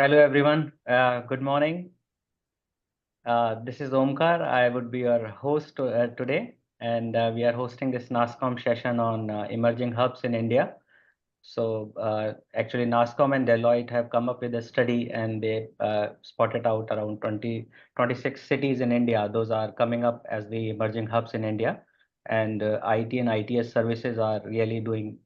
Hello everyone. Good morning. This is Omkar. I would be your host today, and we are hosting this nasscom session on emerging hubs in India. So actually, nasscom and Deloitte have come up with a study, and they spotted out around 26 cities in India. Those are coming up as the emerging hubs in India, and IT and ITS services are really doing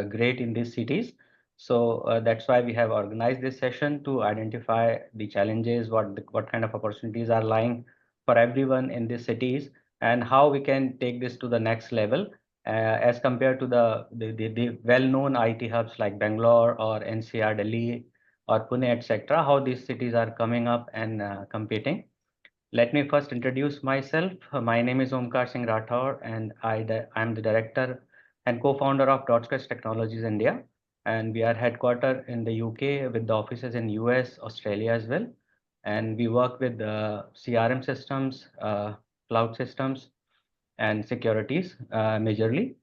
great in these cities. So that's why we have organized this session to identify the challenges, what kind of opportunities are lying for everyone in these cities, and how we can take this to the next level as compared to the well-known IT hubs like Bangalore or NCR, Delhi or Pune, etc. How these cities are coming up and competing. Let me first introduce myself. My name is Omkar Singh Rathore, and I'm the director and co-founder of Dotquest Technologies India. And we are headquartered in the UK with the offices in US, Australia as well. And we work with CRM systems, cloud systems, and securities majorly.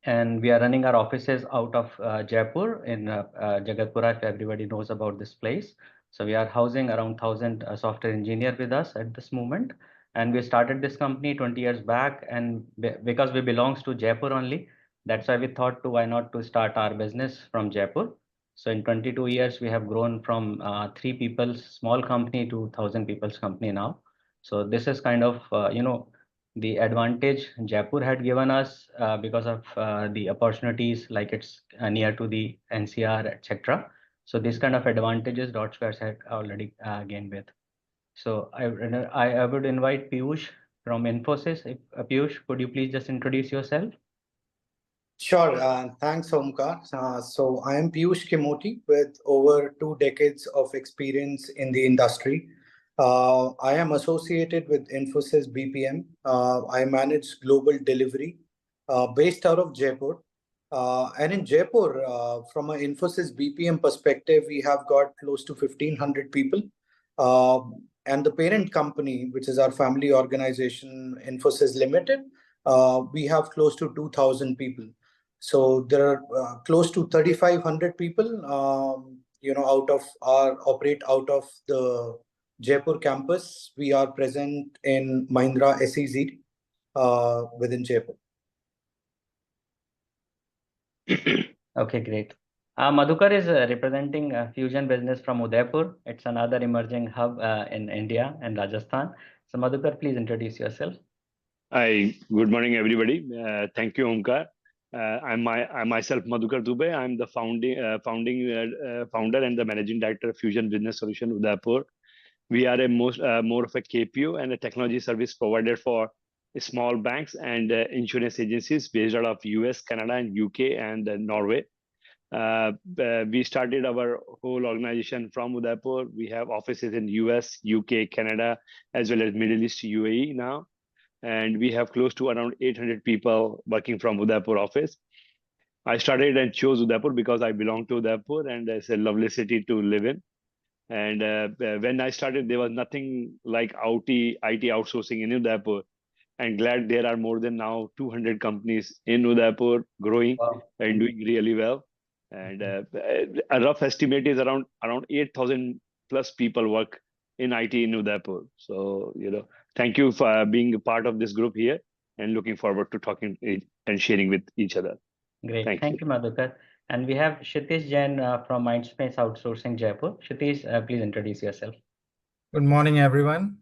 And we are running our offices out of Jaipur in Jagatpura, if everybody knows about this place. So we are housing around 1,000 software engineer with us at this moment. And we started this company 20 years back, and because we belongs to Jaipur only, that's why we thought to why not to start our business from Jaipur. So in 22 years, we have grown from 3 people's small company to 1,000 people's company now. So this is kind of, the advantage Jaipur had given us because of the opportunities, like it's near to the NCR, etc. So this kind of advantages DotSquares had already gained with. So I would invite Piyush from Infosys. Piyush, could you please just introduce yourself? Sure. Thanks, Omkar. So I am Piyush Kimoti with over 2 decades of experience in the industry. I am associated with Infosys BPM. I manage global delivery based out of Jaipur. And in Jaipur, from an Infosys BPM perspective, we have got close to 1,500 people. And the parent company, which is our family organization, Infosys Limited, we have close to 2,000 people. So there are close to 3,500 people, operate out of the Jaipur campus. We are present in Mahindra SEZ within Jaipur. Okay, great. Madhukar is representing Fusion Business from Udaipur. It's another emerging hub in India and Rajasthan. So Madhukar, please introduce yourself. Hi, good morning, everybody. Thank you, Omkar. I'm myself Madhukar Dubey. I'm the founder and the managing director of Fusion Business Solution Udaipur. We are more of a KPO and a technology service provider for small banks and insurance agencies based out of US, Canada, and UK and Norway. We started our whole organization from Udaipur. We have offices in US, UK, Canada, as well as Middle East, UAE now. And we have close to around 800 people working from Udaipur office. I started and chose Udaipur because I belong to Udaipur and it's a lovely city to live in. And when I started, there was nothing like IT outsourcing in Udaipur. And glad there are more than now 200 companies in Udaipur growing and doing really well. And a rough estimate is around 8,000 plus people work in IT in Udaipur. So, thank you for being a part of this group here and looking forward to talking and sharing with each other. Great. Thank you, Madhukar. And we have Kshitish Jain from Mindspace Outsourcing Jaipur. Kshitish, please introduce yourself. Good morning, everyone.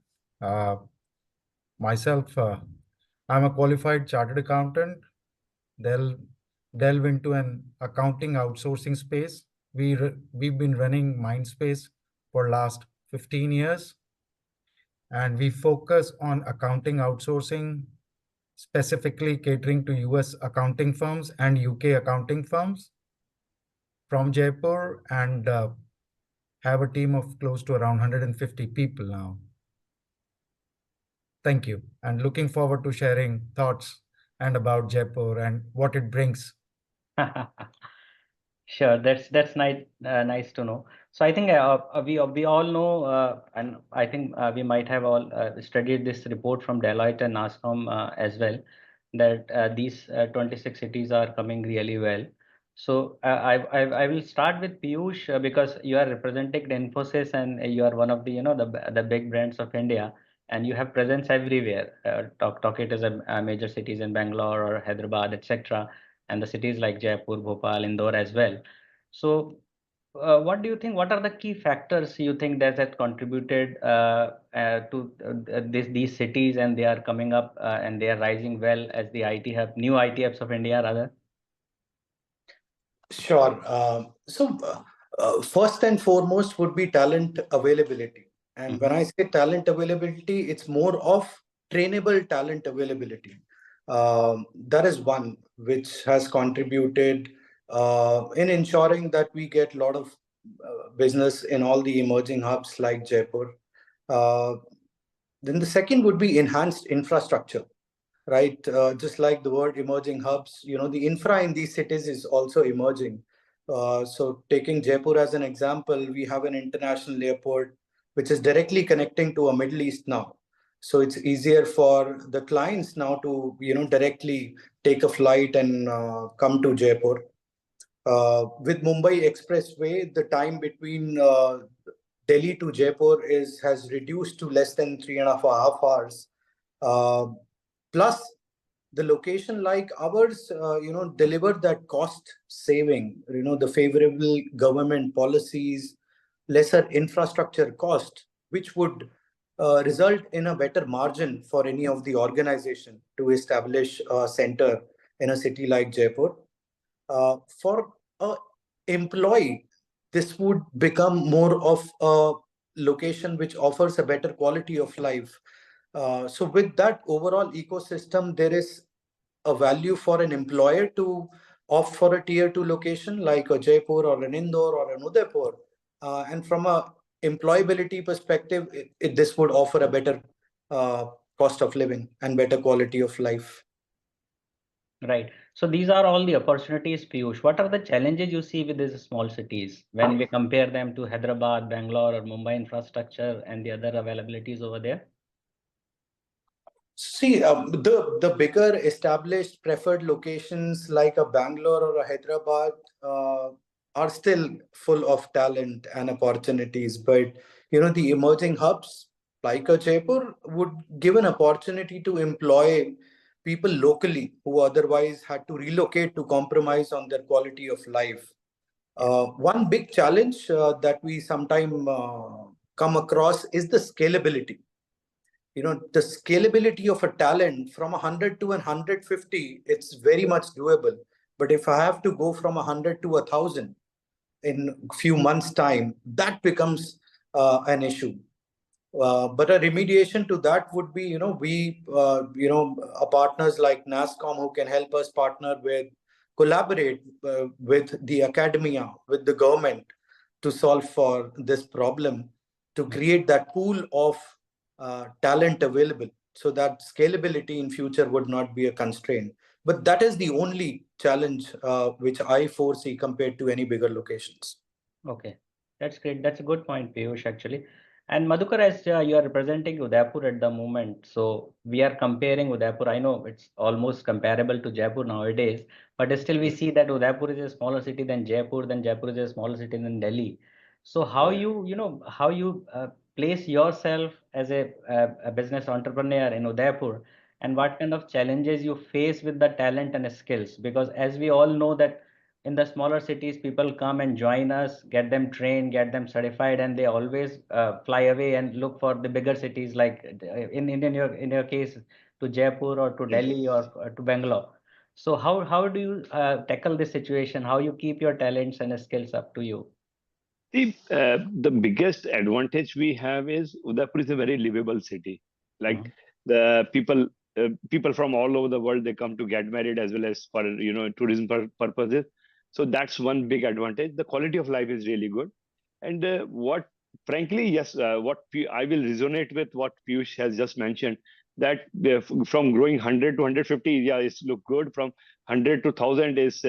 Myself, I'm a qualified chartered accountant. Delve into an accounting outsourcing space. We've been running Mindspace for last 15 years. And we focus on accounting outsourcing, specifically catering to US accounting firms and UK accounting firms from Jaipur, and have a team of close to around 150 people now. Thank you, and looking forward to sharing thoughts and about Jaipur and what it brings. Sure, that's nice to know. So I think we all know, and I think we might have all studied this report from Deloitte and nasscom as well, that these 26 cities are coming really well. So I will start with Piyush because you are representing Infosys and you are one of the the big brands of India, and you have presence everywhere. Talk it as a major cities in Bangalore or Hyderabad, etc., and the cities like Jaipur, Bhopal, Indore as well. So what do you think? What are the key factors you think that has contributed to these cities, and they are coming up and they are rising well as the IT hub, new IT hubs of India rather? Sure. First and foremost would be talent availability. And when I say talent availability, it's more of trainable talent availability. That is one which has contributed in ensuring that we get a lot of business in all the emerging hubs like Jaipur. Uh, then the second would be enhanced infrastructure, right? Just like the word emerging hubs, the infra in these cities is also emerging. So taking Jaipur as an example, we have an international airport which is directly connecting to a Middle East now. So it's easier for the clients now to, directly take a flight and come to Jaipur. With Mumbai Expressway, the time between Delhi to Jaipur has reduced to less than 3.5 hours. Uh, Plus, the location like ours, deliver that cost saving, the favorable government policies, lesser infrastructure cost, which would result in a better margin for any of the organization to establish a center in a city like Jaipur. For a employee, this would become more of a location which offers a better quality of life. So with that overall ecosystem, there is a value for an employer to opt for a tier 2 location like a Jaipur or an Indore or an Udaipur. And from a employability perspective, this would offer a better cost of living and better quality of life. Right. So these are all the opportunities, Piyush. What are the challenges you see with these small cities when we compare them to Hyderabad, Bangalore, or Mumbai infrastructure and the other availabilities over there? See, the bigger established preferred locations like a Bangalore or a Hyderabad are still full of talent and opportunities. But the emerging hubs like a Jaipur would give an opportunity to employ people locally who otherwise had to relocate to compromise on their quality of life. One big challenge that we sometimes come across is the scalability. The scalability of a talent from 100 to 150, it's very much doable. But if I have to go from 100 to 1,000 in a few months time, that becomes an issue. But a remediation to that would be, partners like nasscom who can help us collaborate with the academia, with the government to solve for this problem, to create that pool of talent available so that scalability in future would not be a constraint. But that is the only challenge which I foresee compared to any bigger locations. Okay, that's great. That's a good point, Piyush, actually. And Madhukar, as you are representing Udaipur at the moment, so we are comparing Udaipur. I know it's almost comparable to Jaipur nowadays, but still we see that Udaipur is a smaller city than Jaipur, then Jaipur is a smaller city than Delhi. So how how you place yourself as a business entrepreneur in Udaipur, and what kind of challenges you face with the talent and skills? Because as we all know that in the smaller cities, people come and join us, get them trained, get them certified, and they always fly away and look for the bigger cities, like in your case, to Jaipur or to Delhi or to Bangalore. So how do you tackle this situation? How you keep your talents and skills up to you? The biggest advantage we have is Udaipur is a very livable city. Like the people from all over the world, they come to get married as well as for tourism purposes. So that's one big advantage. The quality of life is really good. And what, frankly, yes, I will resonate with what Piyush has just mentioned, that from growing 100 to 150, yeah, it's look good. From 100 to 1,000 is,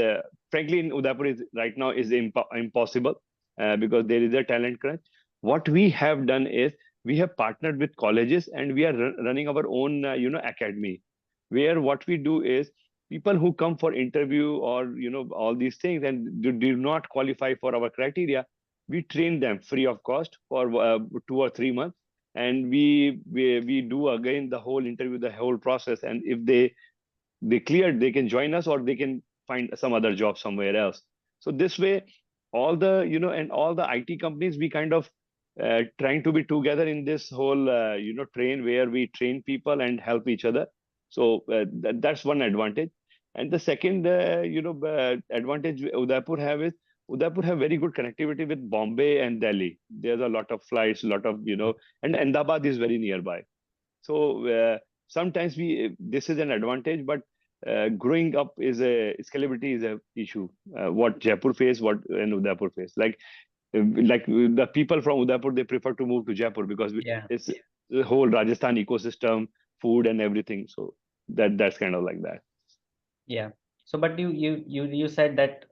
frankly, in Udaipur is right now is impossible because there is a talent crunch. What we have done is we have partnered with colleges and we are running our own, academy, where what we do is people who come for interview or all these things and do not qualify for our criteria, we train them free of cost for 2 or 3 months, and we do again the whole interview, the whole process, and if they cleared, they can join us or they can find some other job somewhere else. So this way, all the and all the IT companies, we kind of trying to be together in this whole train where we train people and help each other. So that's one advantage. And the second advantage Udaipur have is Udaipur have very good connectivity with Bombay and Delhi. There's a lot of flights, a lot of and Ahmedabad is very nearby. So sometimes this is an advantage, but growing up is scalability is a issue. What Jaipur face, what and Udaipur face. Like the people from Udaipur, they prefer to move to Jaipur because Yeah. it's the whole Rajasthan ecosystem, food and everything. So that's kind of like that. Yeah. So, but you said that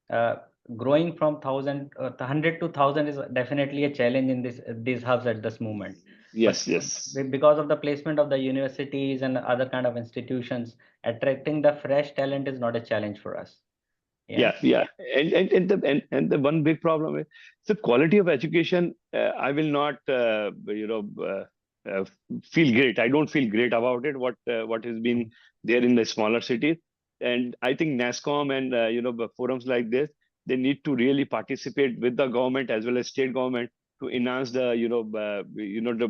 uh, growing from 100 to 1,000 is definitely a challenge in these hubs at this moment. But Yes. because of the placement of the universities and other kind of institutions, attracting the fresh talent is not a challenge for us. Yeah. And the one big problem is the quality of education. I will not uh, feel great. I don't feel great about it. What has been there in the smaller cities, and I think NASSCOM and the forums like this, they need to really participate with the government as well as state government to enhance the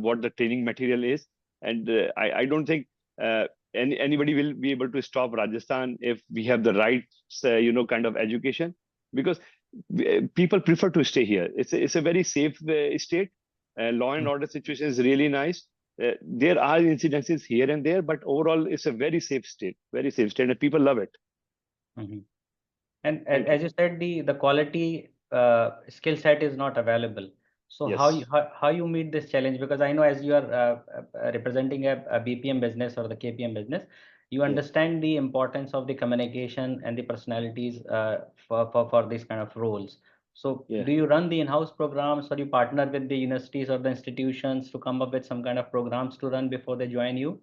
what the training material is. And I don't think anybody will be able to stop Rajasthan if we have the right kind of education, because people prefer to stay here. It's a very safe state. Law and order situation is really nice. There are incidences here and there, but overall it's a very safe state, and people love it. Mm-hmm. And as you said, the quality skill set is not available. So Yes. how you meet this challenge? Because I know as you are representing a BPM business or the KPM business, you Yes. understand the importance of the communication and the personalities for these kind of roles. So Yeah. do you run the in-house programs, or you partner with the universities or the institutions to come up with some kind of programs to run before they join you?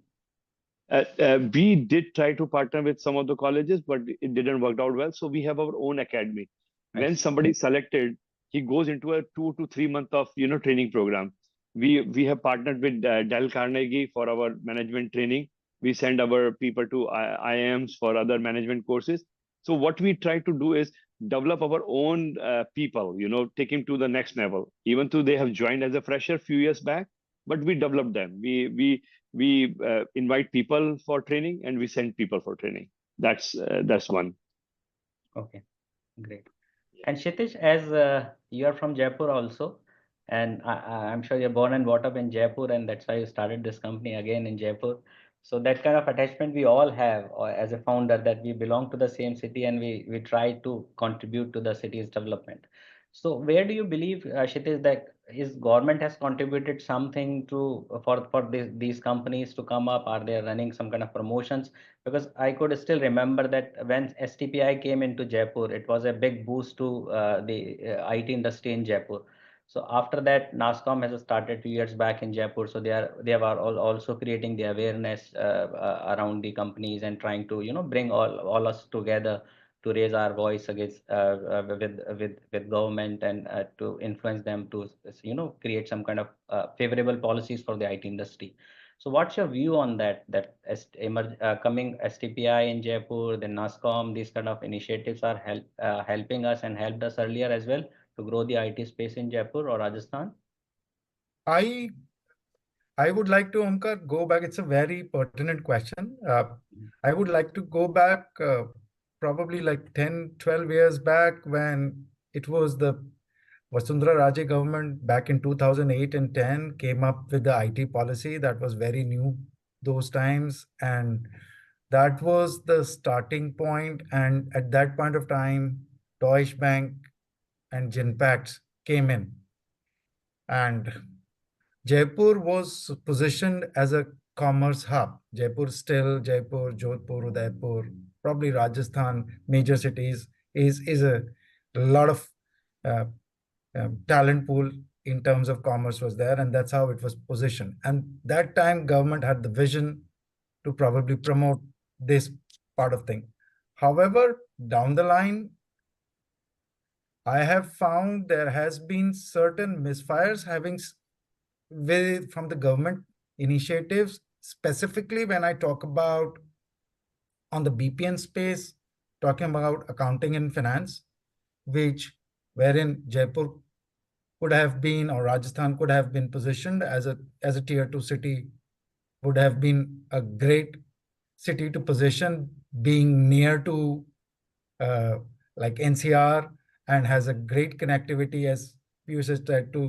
We did try to partner with some of the colleges, but it didn't work out well. So we have our own academy. I When see. somebody is selected, he goes into a 2 to 3 month of training program. We have partnered with Dell Carnegie for our management training. We send our people to IIMs for other management courses. So what we try to do is develop our own people. Take him to the next level. Even though they have joined as a fresher few years back, but we develop them. We invite people for training and we send people for training. That's one. Okay, great. And Kshitish, as you are from Jaipur also, and I'm sure you're born and brought up in Jaipur, and that's why you started this company again in Jaipur. So that kind of attachment we all have, or as a founder, that we belong to the same city and we try to contribute to the city's development. So where do you believe, Kshitish, that is government has contributed something to for these companies to come up? Are they running some kind of promotions? Because I could still remember that when STPI came into Jaipur, it was a big boost to the IT industry in Jaipur. So after that, nasscom has started 2 years back in Jaipur. So they are also creating the awareness around the companies and trying to bring all us together to raise our voice against with government and to influence them to create some kind of favorable policies for the IT industry. So what's your view on that? Coming STPI in Jaipur, then nasscom, these kind of initiatives are helping us and helped us earlier as well to grow the IT space in Jaipur or Rajasthan? I would like to, Omkar, go back. It's a very pertinent question. I would like to go back probably like 10, 12 years back when it was the Vasundhara Raje government back in 2008 and 10 came up with the IT policy that was very new those times. And that was the starting point. And at that point of time, Deutsche Bank and Genpact came in. And Jaipur was positioned as a commerce hub. Jaipur, Jodhpur, Udaipur, probably Rajasthan, major cities is a lot of uh, talent pool in terms of commerce was there, and that's how it was positioned. And that time, government had the vision to probably promote this part of thing. However, down the line, I have found there has been certain misfires from the government initiatives, specifically when I talk about on the BPN space, talking about accounting and finance, wherein Jaipur could have been, or Rajasthan could have been positioned as a tier 2 city, would have been a great city to position, being near to like NCR, and has a great connectivity, as Piyush has said, to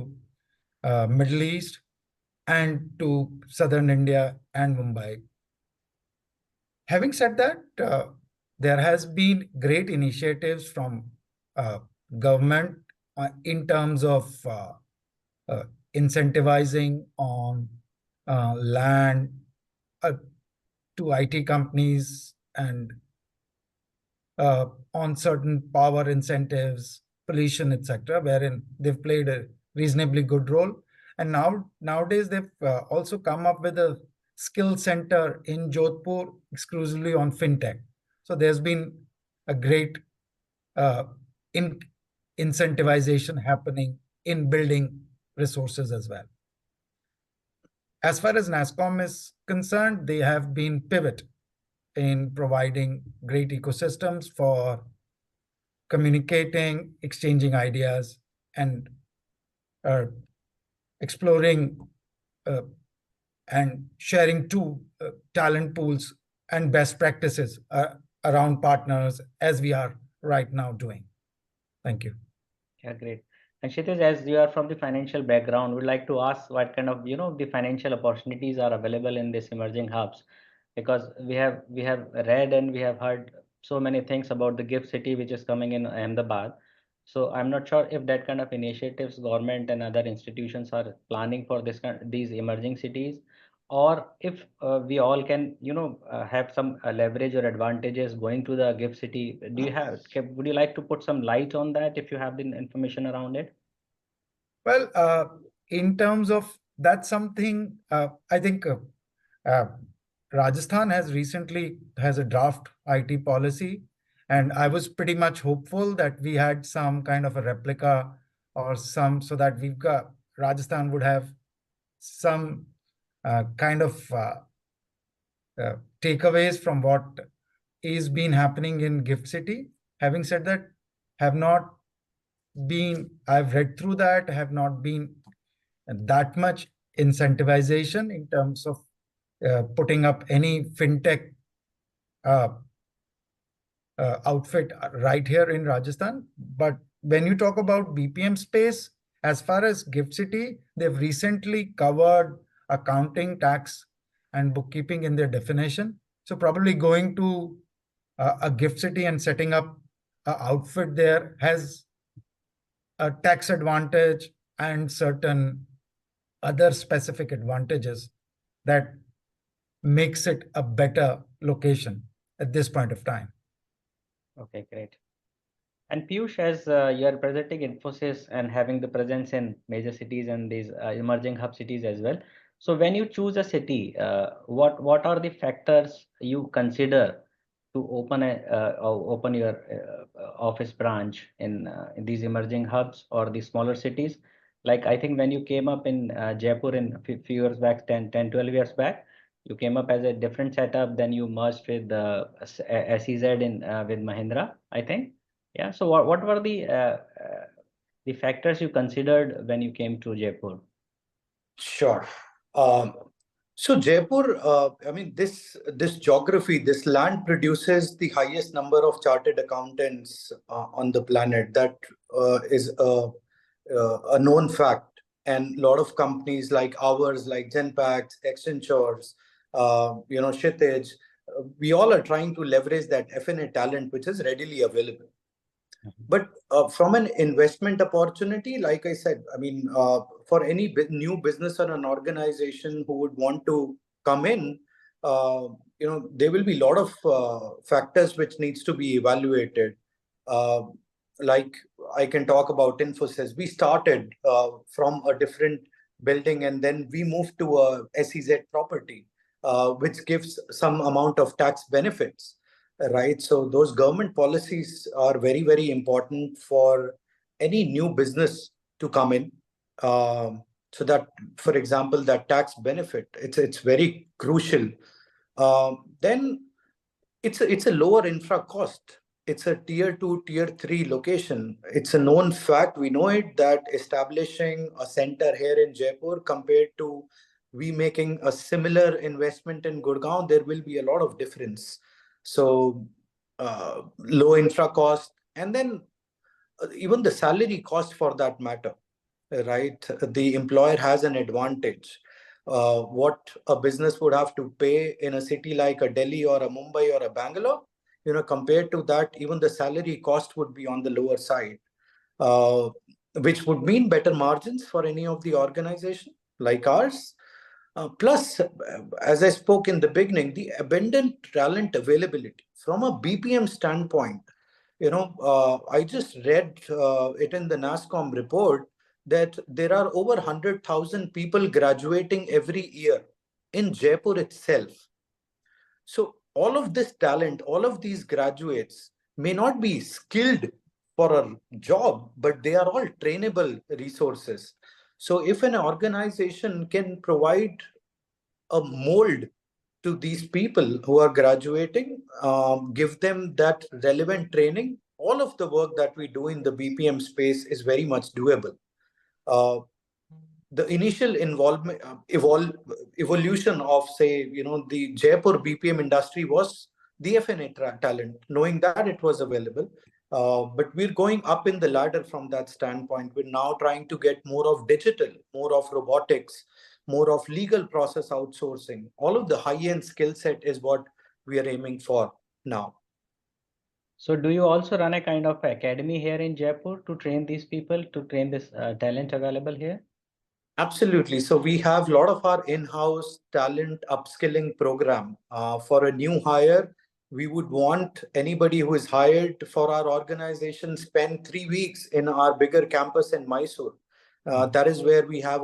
Middle East and to Southern India and Mumbai. Having said that, there has been great initiatives from government in terms of incentivizing on land to IT companies, and on certain power incentives, pollution, etc., wherein they've played a reasonably good role. And nowadays they've also come up with a skill center in Jodhpur exclusively on fintech. So there's been a great incentivization happening in building resources as well. As far as nasscom is concerned, they have been pivot in providing great ecosystems for communicating, exchanging ideas, and exploring and sharing talent pools and best practices around partners, as we are right now doing. Thank you. Yeah, great. And Kshitij, as you are from the financial background, we'd like to ask what kind of, the financial opportunities are available in these emerging hubs, because we have read and we have heard so many things about the gift city which is coming in Ahmedabad. So I'm not sure if that kind of initiatives government and other institutions are planning for these emerging cities, or if we all can, have some leverage or advantages going to the gift city. Would you like to put some light on that if you have the information around it? Well, in terms of that's something, I think Rajasthan has a draft IT policy, and I was pretty much hopeful that we had some kind of a replica or so that Rajasthan would have some kind of takeaways from what is been happening in Gift City. Having said that, I've read through that, have not been that much incentivization in terms of putting up any fintech outfit right here in Rajasthan. But when you talk about BPM space, as far as Gift City, they've recently covered accounting, tax, and bookkeeping in their definition. So probably going to a Gift City and setting up an outfit there has a tax advantage and certain other specific advantages that makes it a better location at this point of time. Okay, great. And Piyush, as you are presenting Infosys and having the presence in major cities and these emerging hub cities as well. So when you choose a city, what are the factors you consider to open your office branch in these emerging hubs or the smaller cities? Like I think when you came up in Jaipur in a few years back, 12 years back, you came up as a different setup. Then you merged with SEZ with Mahindra, I think. Yeah. So what were the factors you considered when you came to Jaipur? Sure. So Jaipur, I mean, this geography, this land produces the highest number of chartered accountants on the planet. That is a known fact. And a lot of companies like ours, like Genpact, Accenture, Kshitij, we all are trying to leverage that F&A talent, which is readily available. But from an investment opportunity, like I said, I mean, for any new business or an organization who would want to come in, there will be a lot of factors which needs to be evaluated. Like I can talk about Infosys. We started from a different building and then we moved to a SEZ property, which gives some amount of tax benefits. right? So those government policies are very, very important for any new business to come in. So that, for example, that tax benefit, it's very crucial. Then it's a lower infra cost. It's a tier 2, tier 3 location. It's a known fact. We know it that establishing a center here in Jaipur compared to we making a similar investment in Gurgaon, there will be a lot of difference. So low infra cost, and then even the salary cost for that matter, right? The employer has an advantage. What a business would have to pay in a city like a Delhi or a Mumbai or a Bangalore, compared to that, even the salary cost would be on the lower side, uh, which would mean better margins for any of the organization like ours. Plus, as I spoke in the beginning, the abundant talent availability from a BPM standpoint. I just read it in the nasscom report that there are over 100,000 people graduating every year in Jaipur itself. So all of this talent, all of these graduates may not be skilled for a job, but they are all trainable resources. So if an organization can provide a mold to these people who are graduating, give them that relevant training, all of the work that we do in the BPM space is very much doable. Uh, the initial involvement, evolution of, say, the Jaipur BPM industry was the FNA talent, knowing that it was available. But we're going up in the ladder from that standpoint. We're now trying to get more of digital, more of robotics, more of legal process outsourcing. All of the high-end skill set is what we are aiming for now. So do you also run a kind of academy here in Jaipur to train these people, to train this talent available here? Absolutely. So we have a lot of our in-house talent upskilling program. For a new hire, we would want anybody who is hired for our organization spend 3 weeks in our bigger campus in Mysore. That is where we have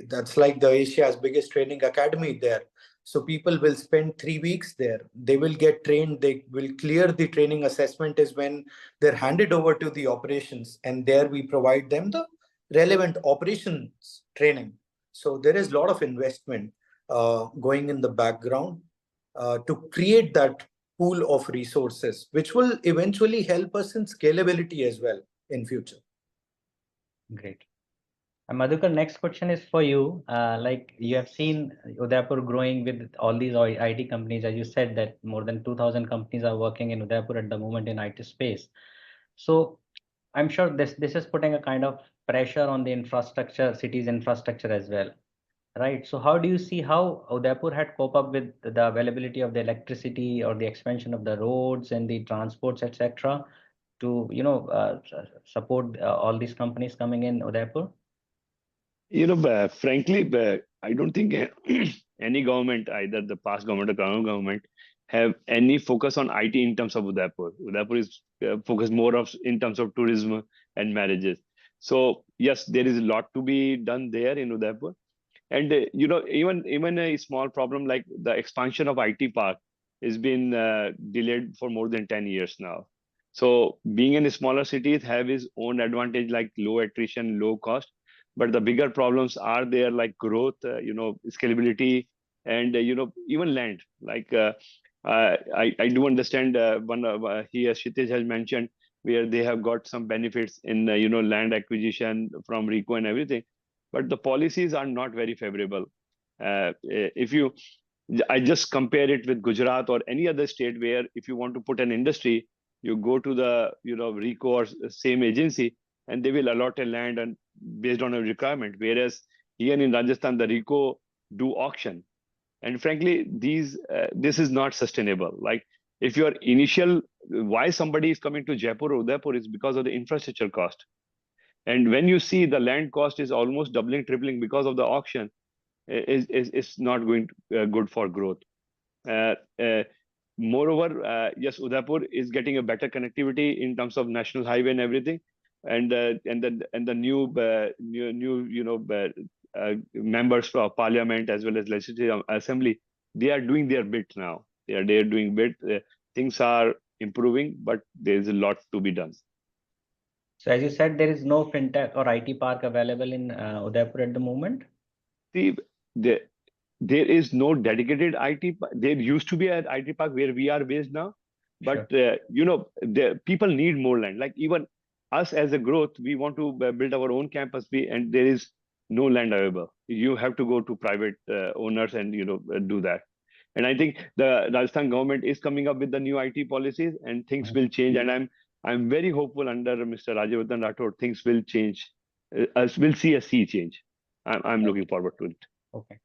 that's like the Asia's biggest training academy there. So people will spend 3 weeks there. They will get trained. They will clear the training assessment is when they're handed over to the operations. And there we provide them the relevant operations training. So there is a lot of investment going in the background to create that pool of resources, which will eventually help us in scalability as well in future. Great. Madhukar, next question is for you. Like you have seen Udaipur growing with all these IT companies, as you said that more than 2,000 companies are working in Udaipur at the moment in IT space. So I'm sure this is putting a kind of pressure on the infrastructure, city's infrastructure as well, right? So how do you see how Udaipur had cope up with the availability of the electricity or the expansion of the roads and the transports, etc., to support all these companies coming in Udaipur? Frankly, I don't think any government, either the past government or current government, have any focus on IT in terms of Udaipur. Udaipur is focused more of in terms of tourism and marriages. So yes, there is a lot to be done there in Udaipur. And even a small problem like the expansion of IT park has been delayed for more than 10 years now. So being in smaller cities have its own advantage, like low attrition, low cost. But the bigger problems are there, like growth, scalability, and even land. Like I do understand one here Kshitij has mentioned where they have got some benefits in land acquisition from RICO and everything, but the policies are not very favorable. I just compare it with Gujarat or any other state where if you want to put an industry, you go to the RICO or same agency, and they will allot a land and based on a requirement. Whereas here in Rajasthan, the RICO do auction, and frankly, this is not sustainable. Like if your initial why somebody is coming to Jaipur or Udaipur is because of the infrastructure cost. And when you see the land cost is almost doubling, tripling because of the auction, is not going to, good for growth. Uh, uh, Moreover, yes, Udaipur is getting a better connectivity in terms of national highway and everything, and the new members for parliament as well as legislative assembly, they are doing their bit now. They are doing bit. things are improving, but there is a lot to be done. So as you said, there is no fintech or IT park available in Udaipur at the moment. See, there is no dedicated IT. There used to be an IT park where we are based now, but Sure. the people need more land. Like even us as a growth, we want to build our own campus, and there is no land available. You have to go to private owners and do that. And I think the Rajasthan government is coming up with the new IT policies, and things Mhm. will change. And I'm very hopeful under Mr. Rajavardhan Rathod, things will change. Us will see a sea change. I'm looking forward to it. Okay.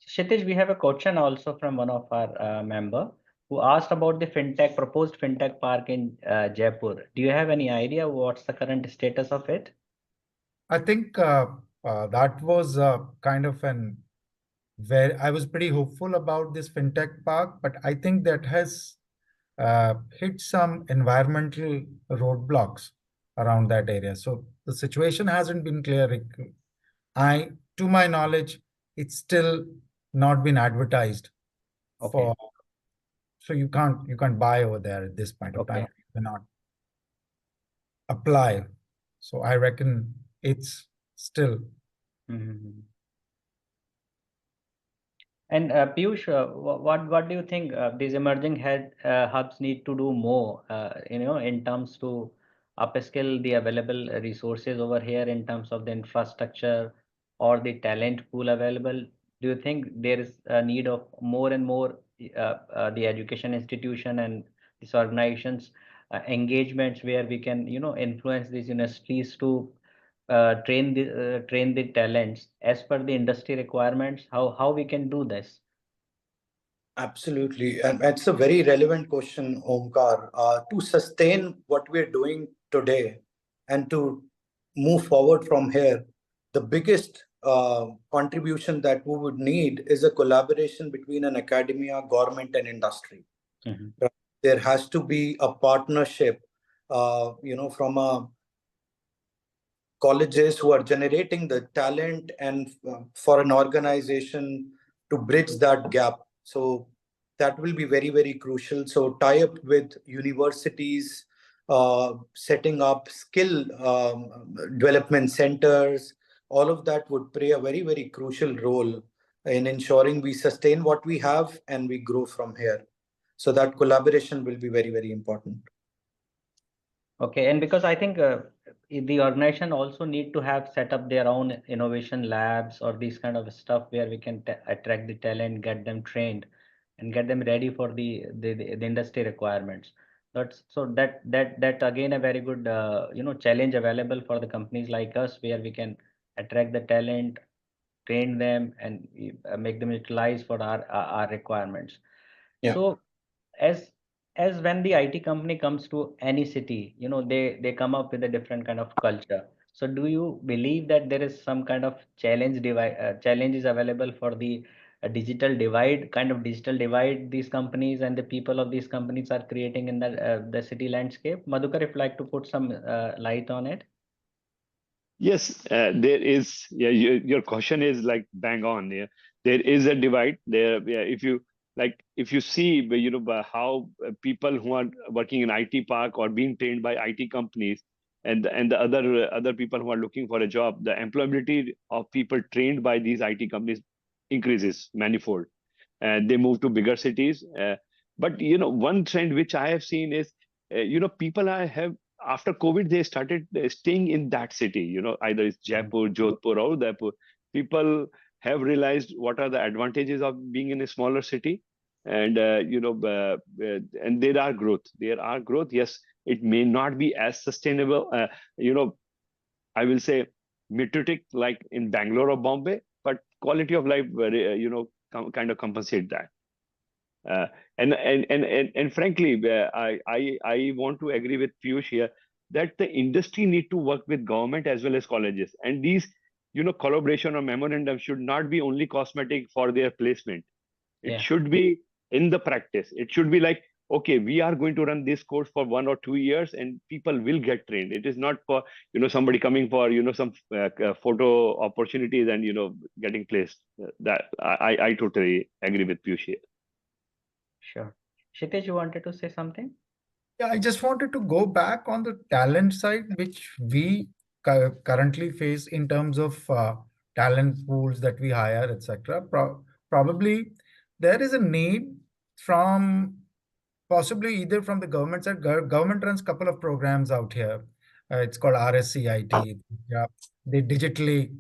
Kshitij, we have a question also from one of our member who asked about the proposed fintech park in Jaipur. Do you have any idea what's the current status of it? I think that was kind of an where I was pretty hopeful about this fintech park, but I think that has hit some environmental roadblocks around that area. So the situation hasn't been clear. To my knowledge, it's still not been advertised Okay. for, so you can't buy over there at this point of time. Okay. You cannot apply. So I reckon it's still. Mhm. And Piyush, what do you think these emerging hubs need to do more, in terms to upskill the available resources over here in terms of the infrastructure or the talent pool available? Do you think there is a need of more and more the education institution and these organizations engagements where we can, influence these universities to train the talents as per the industry requirements? How we can do this? Absolutely. And it's a very relevant question, Omkar. To sustain what we're doing today and to move forward from here, the biggest contribution that we would need is a collaboration between an academia, government, and industry. Mhm. Right? There has to be a partnership, from a colleges who are generating the talent and for an organization to bridge that gap. So that will be very, very crucial. So tie up with universities, setting up skill development centers, all of that would play a very, very crucial role in ensuring we sustain what we have and we grow from here. So that collaboration will be very, very important. Okay, and because I think the organization also need to have set up their own innovation labs or these kind of stuff where we can attract the talent, get them trained, and get them ready for the industry requirements. That again a very good challenge available for the companies like us where we can attract the talent, train them, and make them utilize for our requirements. Yeah. So as as when the IT company comes to any city, they come up with a different kind of culture. So do you believe that there is some kind of challenges available for the digital divide these companies and the people of these companies are creating in the city landscape? Madhukar, if you like to put some light on it. Yes, there is. Yeah, your question is like bang on. Yeah, there is a divide there. Yeah, if you see, how people who are working in IT park or being trained by IT companies, and the other people who are looking for a job, the employability of people trained by these IT companies increases manifold, and they move to bigger cities. But one trend which I have seen is, people have after COVID, they started staying in that city, either it's Jaipur, Jodhpur, or Udaipur. People have realized what are the advantages of being in a smaller city. And, and there are growth. There are growth. Yes, it may not be as sustainable, I will say meteoric like in Bangalore or Bombay, but quality of life, kind of compensate that. Uh, and frankly, I want to agree with Piyush here that the industry need to work with government as well as colleges, and these collaboration or memorandum should not be only cosmetic for their placement. It Yeah, should be in the practice. It should be like, okay, we are going to run this course for 1 or 2 years, and people will get trained. It is not for somebody coming for some photo opportunities and getting placed. That I totally agree with Piyush here. sure. Kshitij, you wanted to say something? Yeah, I just wanted to go back on the talent side, which we currently face in terms of talent pools that we hire, etc. Probably there is a need from possibly either from the government side. Government runs a couple of programs out here. It's called RSCIT. Yeah, they digitally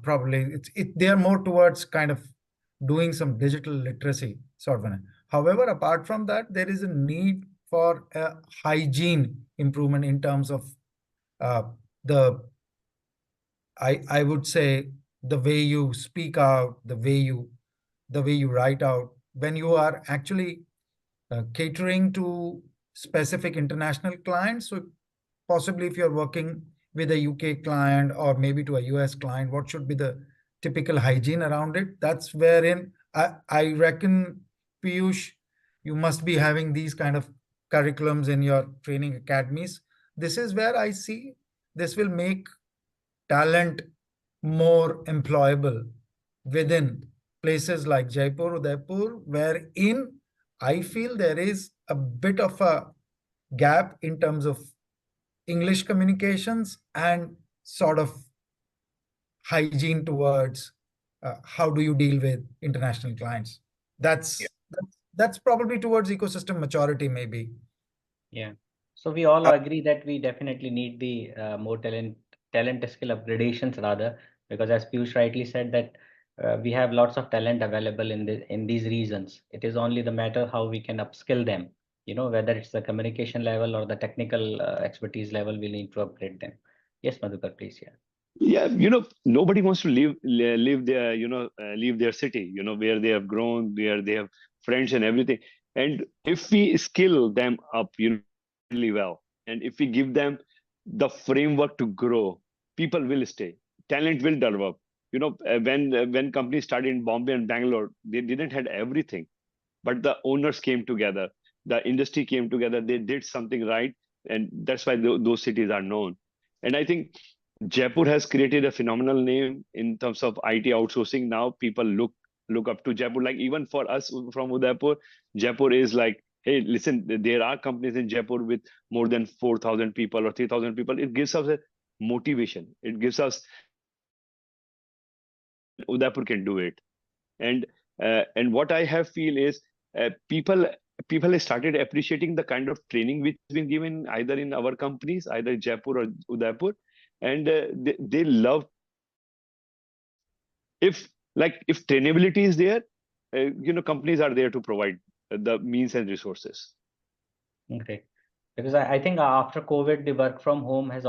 probably they are more towards kind of doing some digital literacy sort of an. However, apart from that, there is a need for a hygiene improvement in terms of uh, the I would say the way you speak out, the way you write out when you are actually catering to specific international clients. So possibly if you're working with a UK client or maybe to a US client, what should be the typical hygiene around it? That's wherein I reckon, Piyush, you must be having these kind of curriculums in your training academies. This is where I see this will make talent more employable within places like Jaipur, Udaipur, wherein I feel there is a bit of a gap in terms of English communications and sort of hygiene towards how do you deal with international clients. That's probably towards ecosystem maturity, maybe. Yeah. So we all agree that we definitely need the more talent skill upgradations rather, because as Piyush rightly said that we have lots of talent available in these regions. It is only the matter how we can upskill them. Whether it's the communication level or the technical expertise level, we need to upgrade them. Yes, Madhukar, please. Yeah. Yeah, nobody wants to live their, leave their city, where they have grown, where they have friends and everything. And if we skill them up, really well, and if we give them the framework to grow, people will stay. Talent will develop. When companies started in Bombay and Bangalore, they didn't had everything, but the owners came together, the industry came together, they did something right, and that's why those cities are known. And I think Jaipur has created a phenomenal name in terms of IT outsourcing. Now people look up to Jaipur. Like even for us from Udaipur, Jaipur is like, hey, listen, there are companies in Jaipur with more than 4,000 people or 3,000 people. It gives us a motivation. It gives us Udaipur can do it. And what I have feel is people have started appreciating the kind of training which has been given either in our companies, either Jaipur or Udaipur, and they love if trainability is there, companies are there to provide the means and resources. Great. Because I think after COVID, the work from home has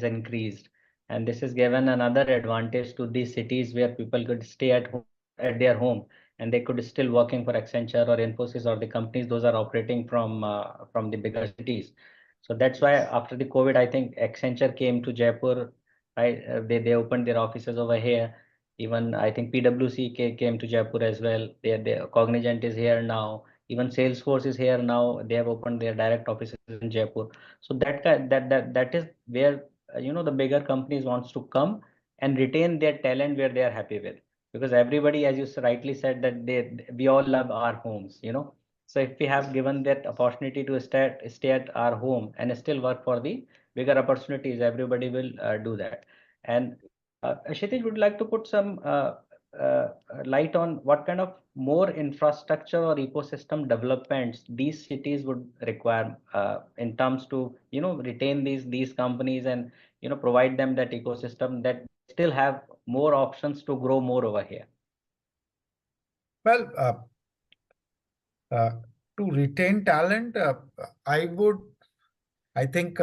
increased, and this has given another advantage to these cities where people could stay at their home, and they could still working for Accenture or Infosys or the companies those are operating from the bigger cities. So that's why after the COVID, I think Accenture came to Jaipur. They opened their offices over here. Even I think PwC came to Jaipur as well. Their Cognizant is here now. Even Salesforce is here now. They have opened their direct offices in Jaipur. So that is where the bigger companies wants to come and retain their talent where they are happy with. Because everybody, as you rightly said, that we all love our homes. So if we have given that opportunity to stay at our home and still work for the bigger opportunities, everybody will do that. And Kshitij would like to put some uh, light on what kind of more infrastructure or ecosystem developments these cities would require in terms to retain these companies and provide them that ecosystem that they still have more options to grow more over here. Well, uh, to retain talent, I think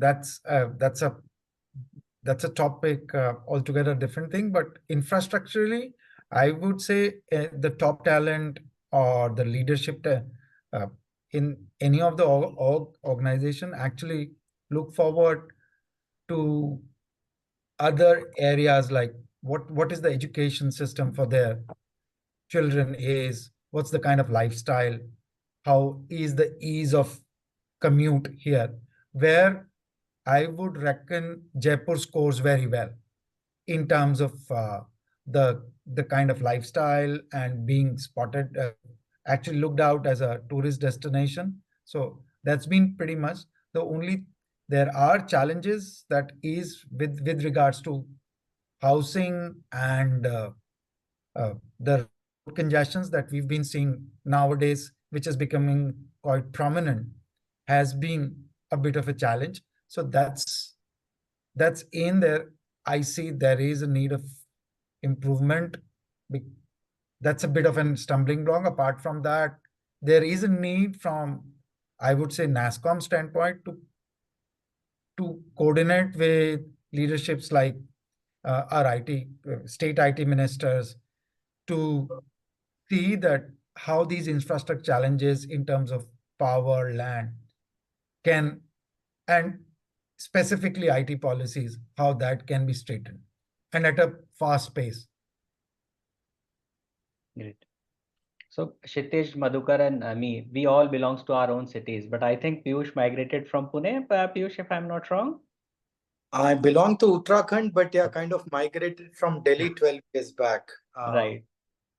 that's a topic altogether different thing. But infrastructurally, I would say the top talent or the leadership in any of the organization actually look forward to other areas like what is the education system for their children is, what's the kind of lifestyle, how is the ease of commute here, where I would reckon Jaipur scores very well in terms of the kind of lifestyle and being spotted, actually looked out as a tourist destination. So that's been pretty much the only. There are challenges that is with regards to housing and the congestions that we've been seeing nowadays, which is becoming quite prominent, has been a bit of a challenge. So that's in there. I see there is a need of improvement. That's a bit of a stumbling block. Apart from that, there is a need from, I would say, nasscom standpoint to coordinate with leaderships like our IT, state IT ministers, to see that how these infrastructure challenges in terms of power, land can, and specifically IT policies, how that can be straightened and at a fast pace. Great. So Kshitij, Madhukar, and me, we all belongs to our own cities, but I think Piyush migrated from Pune. Piyush, if I'm not wrong. I belong to Uttarakhand, but yeah, kind of migrated from Delhi 12 years back. Right.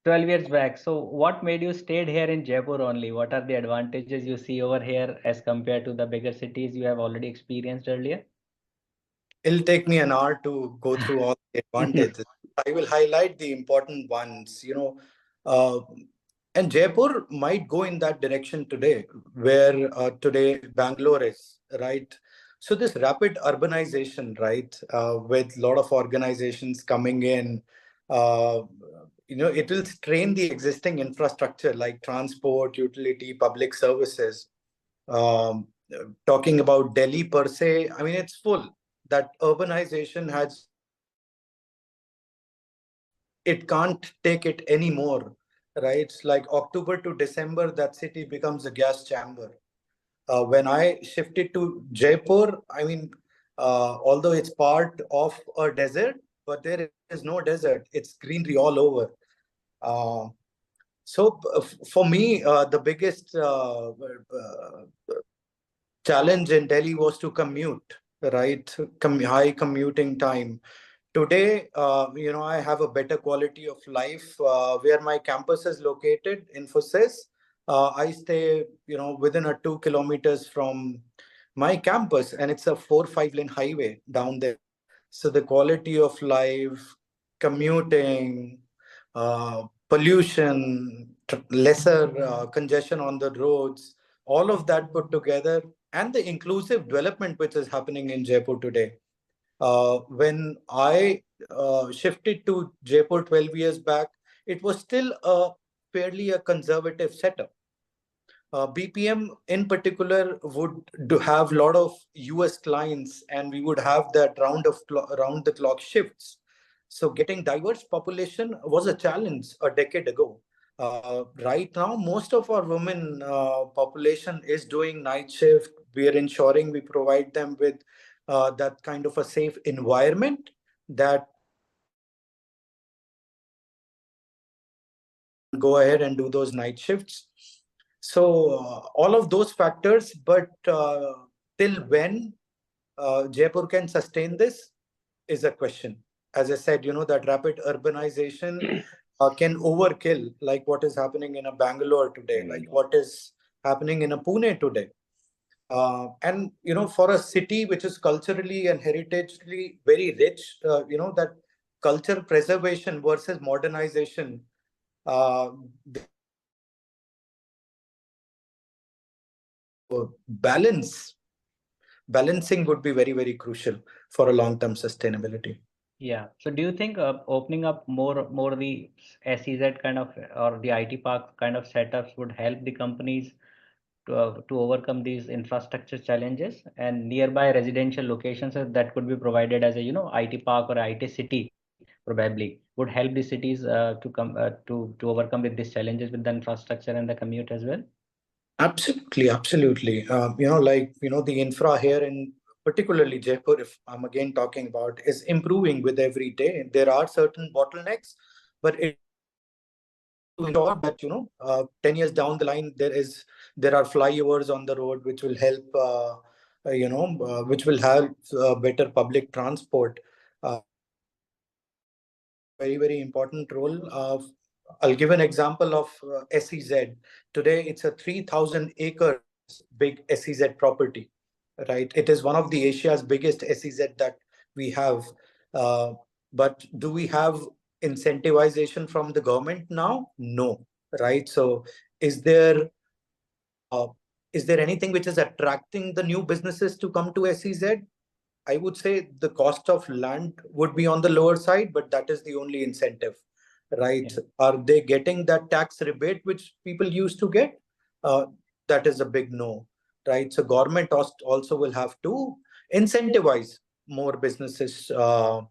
12 years back. So what made you stayed here in Jaipur only? What are the advantages you see over here as compared to the bigger cities you have already experienced earlier? It'll take me an hour to go through all the advantages. I will highlight the important ones, uh, and Jaipur might go in that direction today, where today Bangalore is, right? So this rapid urbanization, right, with a lot of organizations coming in, uh, it will strain the existing infrastructure like transport, utility, public services. Um, Talking about Delhi per se, I mean, it's full. That urbanization has, it can't take it anymore, right? It's like October to December, that city becomes a gas chamber. When I shifted to Jaipur, I mean, although it's part of a desert, but there is no desert. It's greenery all over. Uh, for me, the biggest challenge in Delhi was to commute, right? High commuting time. Today, I have a better quality of life where my campus is located, Infosys. I stay, within a 2 kilometers from my campus, and it's a 4-5 lane highway down there. So the quality of life, commuting, pollution, lesser congestion on the roads, all of that put together, and the inclusive development which is happening in Jaipur today. When I shifted to Jaipur 12 years back, it was still fairly a conservative setup. BPM in particular would have a lot of US clients, and we would have that round the clock shifts. So getting diverse population was a challenge a decade ago. Right now, most of our women population is doing night shift. We are ensuring we provide them with that kind of a safe environment that go ahead and do those night shifts. So all of those factors, but till when Jaipur can sustain this is a question. As I said, that rapid urbanization can overkill, like what is happening in a Bangalore today, like what is happening in a Pune today. And for a city which is culturally and heritagely very rich, that culture preservation versus modernization, the balancing would be very, very crucial for a long-term sustainability. Yeah. So do you think opening up more the SEZ kind of or the IT park kind of setups would help the companies to overcome these infrastructure challenges, and nearby residential locations that could be provided as a IT park or IT city probably would help the cities to come to overcome with these challenges with the infrastructure and the commute as well? Absolutely, absolutely. The infra here in particularly Jaipur, if I'm again talking about, is improving with every day. There are certain bottlenecks, but it to ensure that 10 years down the line there are flyovers on the road which will help which will have better public transport. Very, very important role. I'll give an example of SEZ. Today, it's a 3,000 acres big SEZ property, right? It is one of the Asia's biggest SEZ that we have. Uh, but do we have incentivization from the government now? No, right? So is there uh, is there anything which is attracting the new businesses to come to SEZ? I would say the cost of land would be on the lower side, but that is the only incentive, right? Yeah. Are they getting that tax rebate which people used to get? Uh, that is a big no, right? So government also will have to incentivize more businesses uh,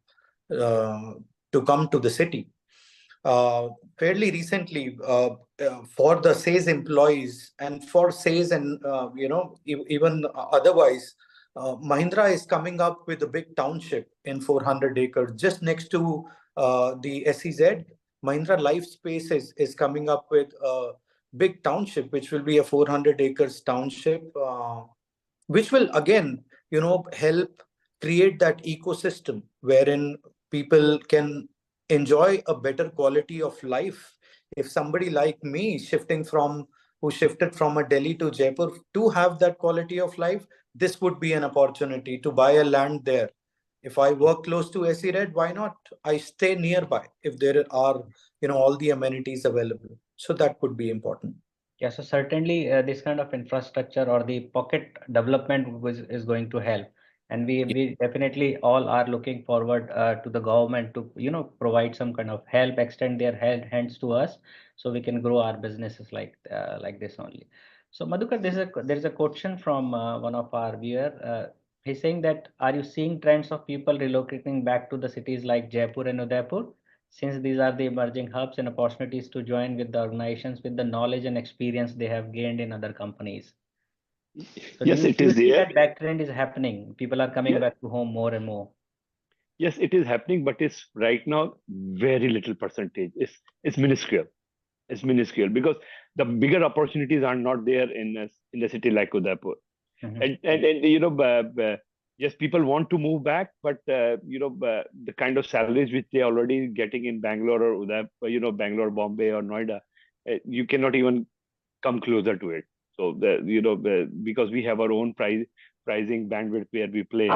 to come to the city. Fairly recently, for the SAYS employees and for SAYS and even otherwise, Mahindra is coming up with a big township in 400 acres just next to the SEZ. Mahindra Life Space is coming up with a big township, which will be a 400 acres township, which will again, help create that ecosystem wherein people can enjoy a better quality of life. If somebody like me who shifted from a Delhi to Jaipur to have that quality of life, this would be an opportunity to buy a land there. If I work close to SEZ, why not? I stay nearby if there are, all the amenities available. So that could be important. Yeah, so certainly this kind of infrastructure or the pocket development is going to help. And we definitely all are looking forward to the government to, provide some kind of help, extend their hands to us so we can grow our businesses like this only. So Madhukar, there's a question from one of our viewer. He's saying that, are you seeing trends of people relocating back to the cities like Jaipur and Udaipur, since these are the emerging hubs and opportunities to join with the organizations with the knowledge and experience they have gained in other companies? So Yes, it do you is see there. that back trend is happening? People are coming Yes, back to home more and more. yes, it is happening, but it's right now very little percentage. It's minuscule. It's minuscule because the bigger opportunities are not there in a city like Udaipur. Mhm. And yes, people want to move back, but the kind of salaries which they are already getting in Bangalore or Udaipur, Bangalore, Bombay, or Noida, you cannot even come closer to it. So because we have our own pricing bandwidth where we play,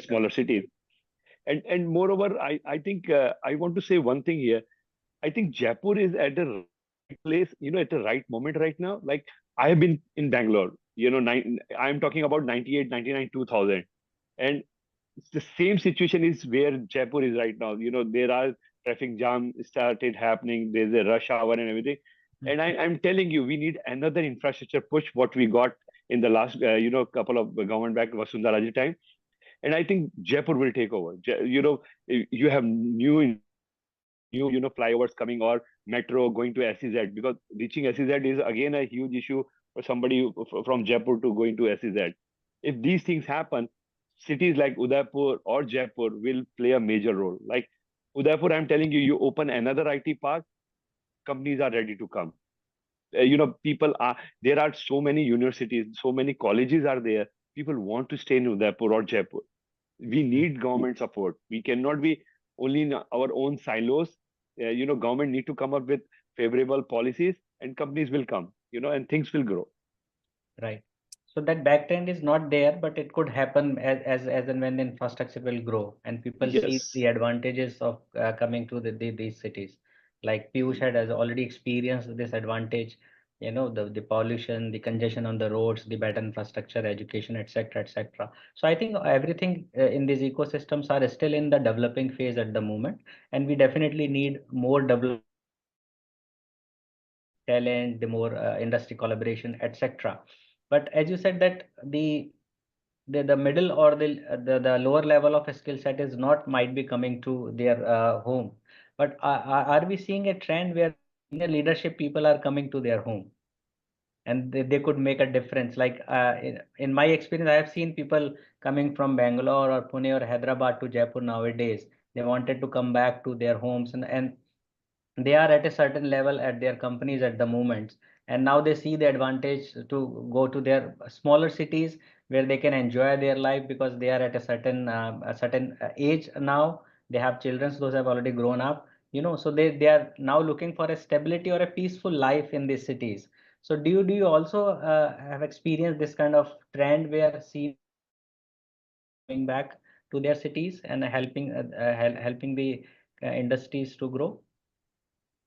smaller cities, and moreover, I think I want to say one thing here. I think Jaipur is at the right place, at the right moment right now. Like I have been in Bangalore, I'm talking about 98, 99, 2000. And it's the same situation is where Jaipur is right now. There are traffic jam started happening. There's a rush hour and everything. And I'm telling you, we need another infrastructure push, what we got in the last, couple of government back Vasundhara Raje time. And I think Jaipur will take over. You have new flyovers coming or metro going to SEZ, because reaching SEZ is again a huge issue for somebody from Jaipur to going to SEZ. If these things happen, cities like Udaipur or Jaipur will play a major role. Like Udaipur, I'm telling you, you open another IT park, companies are ready to come. People are there are so many universities, so many colleges are there. People want to stay in Udaipur or Jaipur. We need government support. We cannot be only in our own silos. Government need to come up with favorable policies, and companies will come. And things will grow. Right. So that back trend is not there, but it could happen as and when the infrastructure will grow and people see Yes. the advantages of coming to these cities. Like Piyush has already experienced this advantage, the pollution, the congestion on the roads, the better infrastructure, education, etc., etc. So I think everything in these ecosystems are still in the developing phase at the moment, and we definitely need more development, talent, the more industry collaboration, etc. But as you said that the middle or the lower level of skill set is not might be coming to their home. But are we seeing a trend where senior leadership people are coming to their home and they could make a difference? Like in my experience, I have seen people coming from Bangalore or Pune or Hyderabad to Jaipur nowadays. They wanted to come back to their homes and they are at a certain level at their companies at the moment, and now they see the advantage to go to their smaller cities where they can enjoy their life because they are at a certain age now. They have children, those have already grown up, so they are now looking for a stability or a peaceful life in these cities. So do you also have experienced this kind of trend where seniors are coming back to their cities and helping the industries to grow?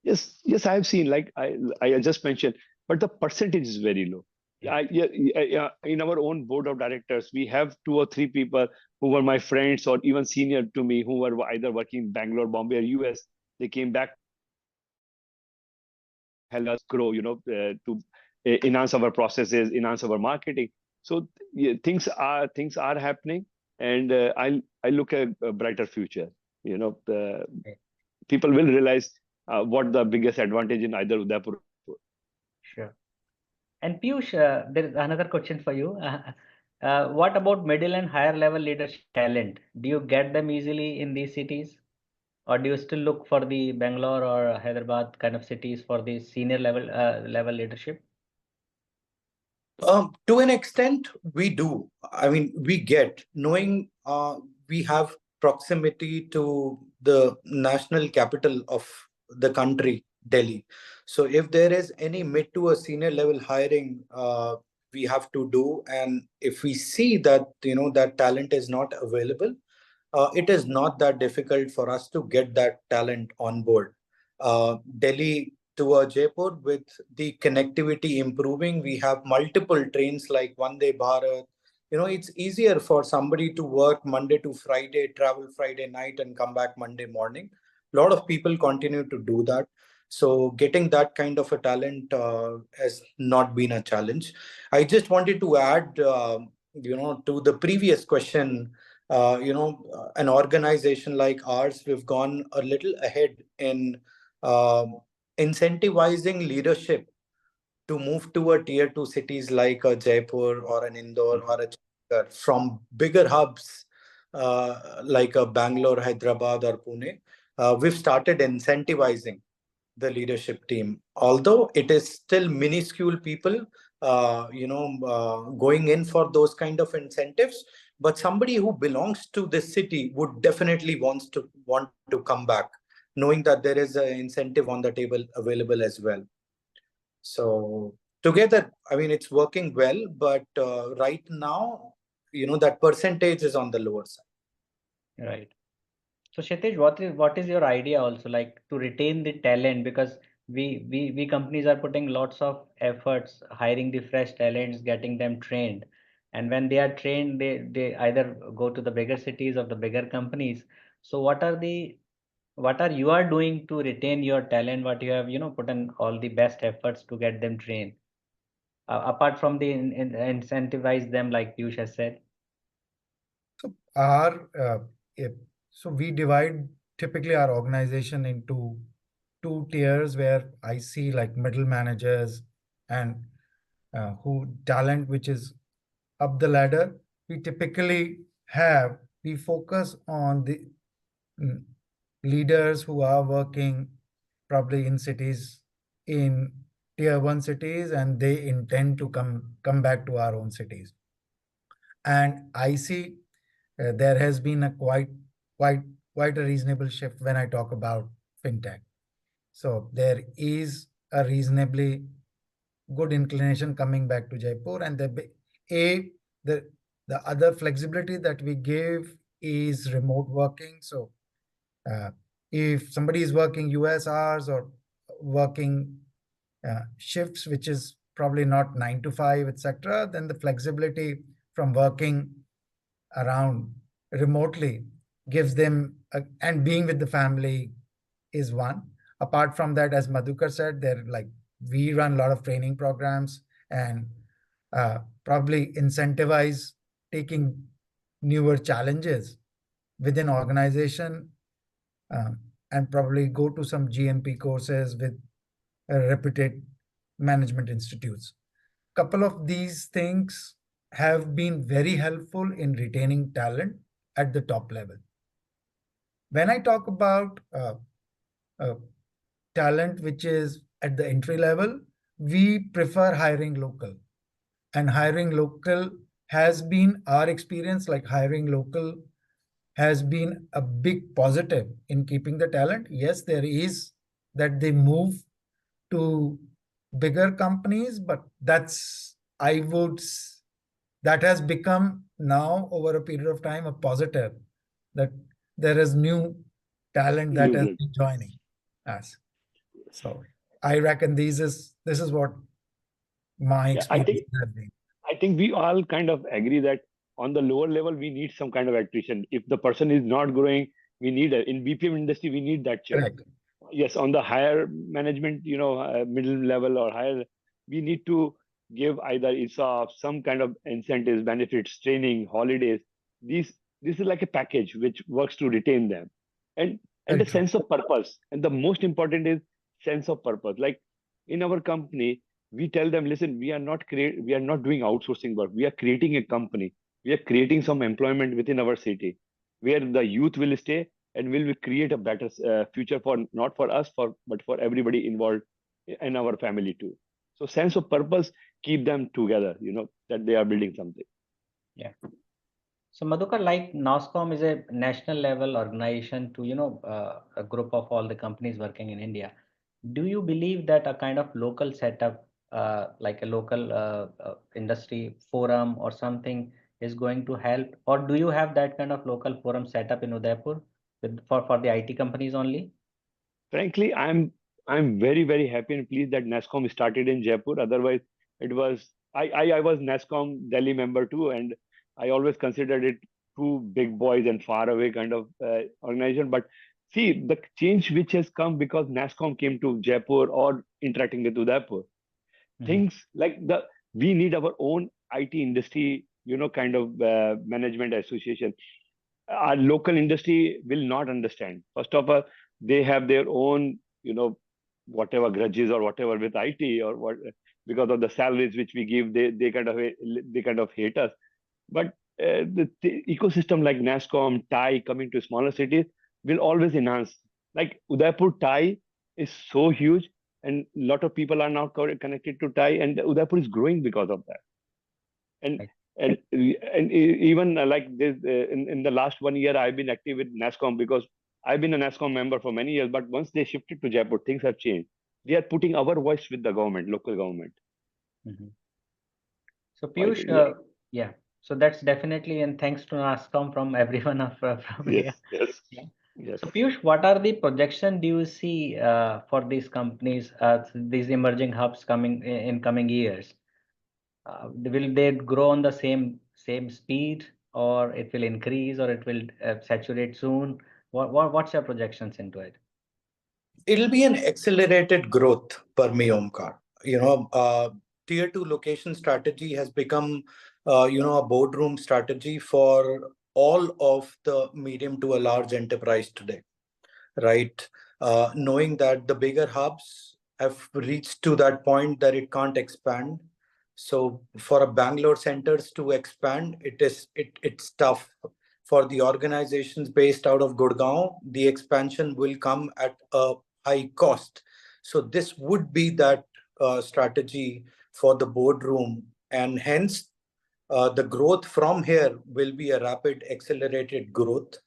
Yes, I have seen, like I just mentioned, but the percentage is very low. Yeah. Yeah, in our own board of directors, we have 2 or 3 people who were my friends or even senior to me, who were either working in Bangalore, Bombay, or US. They came back to India and help us grow, to enhance our processes, enhance our marketing. So yeah, things are happening, and I look at a brighter future. Okay. People will realize what the biggest advantage in either Udaipur. Sure. And Piyush, there is another question for you. What about middle and higher level leadership talent? Do you get them easily in these cities, or do you still look for the Bangalore or Hyderabad kind of cities for the senior level leadership? To an extent, we do. I mean, we get knowing we have proximity to the national capital of the country, Delhi. So if there is any mid to a senior level hiring, we have to do, and if we see that that talent is not available, it is not that difficult for us to get that talent on board. Delhi to Jaipur, with the connectivity improving, we have multiple trains like Vande Bharat. It's easier for somebody to work Monday to Friday, travel Friday night, and come back Monday morning. A lot of people continue to do that. So getting that kind of a talent has not been a challenge. I just wanted to add, to the previous question, an organization like ours, we've gone a little ahead in incentivizing leadership to move to a tier two cities like a Jaipur or an Indore or a Chandigarh from bigger hubs like a Bangalore, Hyderabad, or Pune. We've started incentivizing the leadership team, although it is still minuscule people, going in for those kind of incentives. But somebody who belongs to this city would definitely want to come back, knowing that there is an incentive on the table available as well. So together, I mean, it's working well, but right now, that percentage is on the lower side. Right. So Kshitij, what is your idea also, like, to retain the talent? Because we companies are putting lots of efforts hiring the fresh talents, getting them trained. And when they are trained, they either go to the bigger cities or the bigger companies. So what are you are doing to retain your talent? What you have, put in all the best efforts to get them trained, apart from the incentivize them, like Piyush has said. So our so we divide typically our organization into two tiers, where I see like middle managers and who talent which is up the ladder. We typically we focus on the mm, leaders who are working probably in cities, in tier one cities, and they intend to come back to our own cities. And I see there has been a quite quite a reasonable shift when I talk about fintech. So there is a reasonably good inclination coming back to Jaipur, and a the the other flexibility that we give is remote working. So uh, if somebody is working US hours or working shifts, which is probably not 9 to 5, etc., then the flexibility from working around remotely gives them and being with the family is one. Apart from that, as Madhukar said, we run a lot of training programs and probably incentivize taking newer challenges within organization, and probably go to some GMP courses with reputed management institutes. Couple of these things have been very helpful in retaining talent at the top level. When I talk about uh, talent which is at the entry level, we prefer hiring local. And hiring local has been our experience, like hiring local has been a big positive in keeping the talent. Yes, there is that they move to bigger companies, but that has become now over a period of time a positive, that there is new talent that New has blood. been joining us. So I reckon this is what my Yeah, I experience think has been. I think we all kind of agree that on the lower level we need some kind of attrition. If the person is not growing, we need in BPM industry we need that check. Correct. Yes, on the higher management, middle level or higher, we need to give either ESOP, some kind of incentives, benefits, training, holidays. These this is like a package which works to retain them, and Very the true. sense of purpose. And the most important is sense of purpose. Like in our company, we tell them, listen, we are not doing outsourcing work. We are creating a company. We are creating some employment within our city, where the youth will stay and will create a better future for not for us but for everybody involved in our family too. So sense of purpose keep them together, that they are building something. Yeah. So Madhukar, like nasscom is a national level organization to, a group of all the companies working in India. Do you believe that a kind of local setup, like a local industry forum or something is going to help? Or do you have that kind of local forum set up in Udaipur for the IT companies only? Frankly, I'm very very happy and pleased that nasscom started in Jaipur. Otherwise it was I was nasscom Delhi member too, and I always considered it two big boys and far away kind of organization. But see, the change which has come because nasscom came to Jaipur or interacting with Udaipur, Mhm. things like we need our own IT industry, kind of management association. Our local industry will not understand. First of all, they have their own, whatever grudges or whatever with IT or what, because of the salaries which we give, they kind of hate us. But the ecosystem like nasscom, TIE coming to smaller cities will always enhance. Like Udaipur TIE is so huge, and a lot of people are now connected to TIE, and Udaipur is growing because of that. And Right. even like this in the last 1 year I've been active with nasscom because I've been a nasscom member for many years. But once they shifted to Jaipur, things have changed. They are putting our voice with the government, local government. Mhm. So So I Piyush, think, yeah. yeah, so that's definitely, and thanks to NASCOM from everyone from Yes, here. yes, Yeah. yes. So Piyush, what are the projection do you see for these companies, these emerging hubs coming in coming years? Will they grow on the same speed, or it will increase, or it will saturate soon? What's your projections into it? It'll be an accelerated growth per me, Omkar. Tier 2 location strategy has become, a boardroom strategy for all of the medium to a large enterprise today, right? Knowing that the bigger hubs have reached to that point that it can't expand. So for a Bangalore centers to expand, it's tough. For the organizations based out of Gurgaon, the expansion will come at a high cost. So this would be that strategy for the boardroom, and hence the growth from here will be a rapid accelerated growth.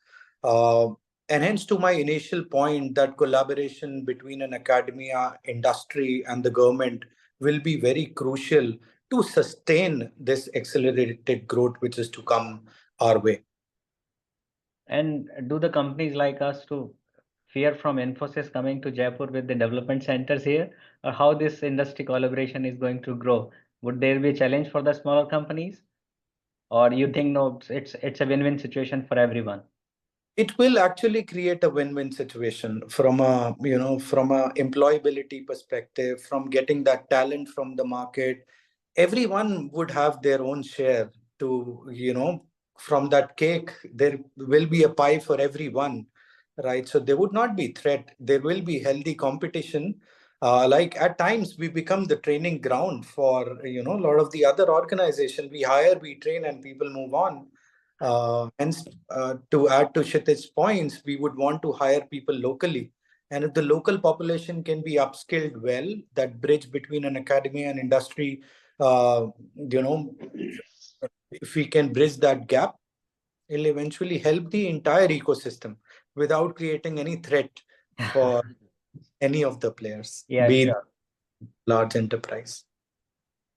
Uh, and hence to my initial point that collaboration between an academia, industry, and the government will be very crucial to sustain this accelerated growth which is to come our way. And do the companies like us to fear from Infosys coming to Jaipur with the development centers here, or how this industry collaboration is going to grow? Would there be a challenge for the smaller companies, or you think no, it's a win-win situation for everyone? It will actually create a win-win situation from a from a employability perspective, from getting that talent from the market. Everyone would have their own share to, from that cake. There will be a pie for everyone, right? So there would not be threat. There will be healthy competition. Like at times we become the training ground for, a lot of the other organization. We hire, we train, and people move on. Hence, to add to Kshitij's points, we would want to hire people locally. And if the local population can be upskilled well, that bridge between an academy and industry, uh, you know, if we can bridge that gap, It'll eventually help the entire ecosystem without creating any threat for any of the players, Yeah, be it sure. large enterprise.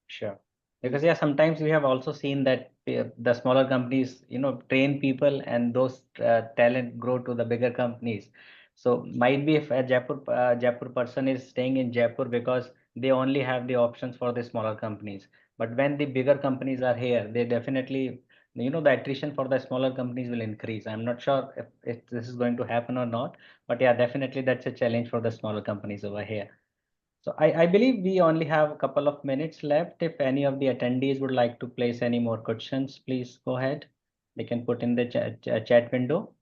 Sure. Because yeah, sometimes we have also seen that the smaller companies, train people and those talent grow to the bigger companies. So might be if a Jaipur person is staying in Jaipur because they only have the options for the smaller companies. But when the bigger companies are here, they definitely, the attrition for the smaller companies will increase. I'm not sure if this is going to happen or not, but yeah, definitely that's a challenge for the smaller companies over here. So I believe we only have a couple of minutes left. If any of the attendees would like to place any more questions, please go ahead. They can put in the chat window.